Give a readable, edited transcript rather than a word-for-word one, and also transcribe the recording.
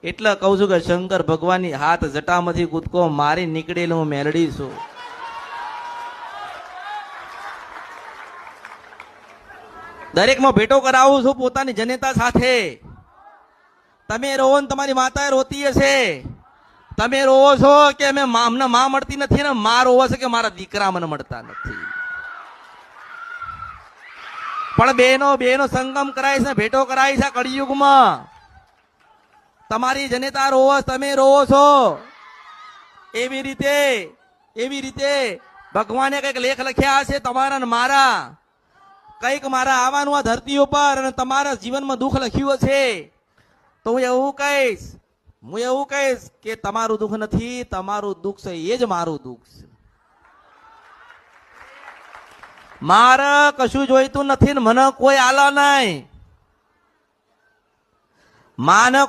એટલે કહું છું કે શંકર ભગવાનની હાથ જટામાંથી કૂદકો મારી નીકળેલું હું મેલડી છું. દરેકમાં ભેટો કરાવું છું પોતાની જનતા સાથે. તમે રોવો ને તમારી માતા રોતી હશે. તમે રોવો છો કે અમે અમને માં મળતી નથી ને માં રોવો છે કે મારા દીકરા મને મળતા નથી. પણ બેનો સંગમ કરાય છે, ભેટો કરાય છે કળિયુગમાં. તમારી જનતા રોવો, તમે રોવો છો. એવી રીતે ભગવાને કઈક લેખ લખ્યા છે તમારા ને મારા. કઈક મારા આવવાનું આ ધરતી ઉપર અને તમારા જીવનમાં દુઃખ લખ્યું છે. તો હું એવું કહીશ કે તમારું દુઃખ નથી, તમારું દુઃખ છે એ જ મારું દુઃખ છે. મારે કશું જોઈતું નથી ને મને કોઈ આલા નહીં. માને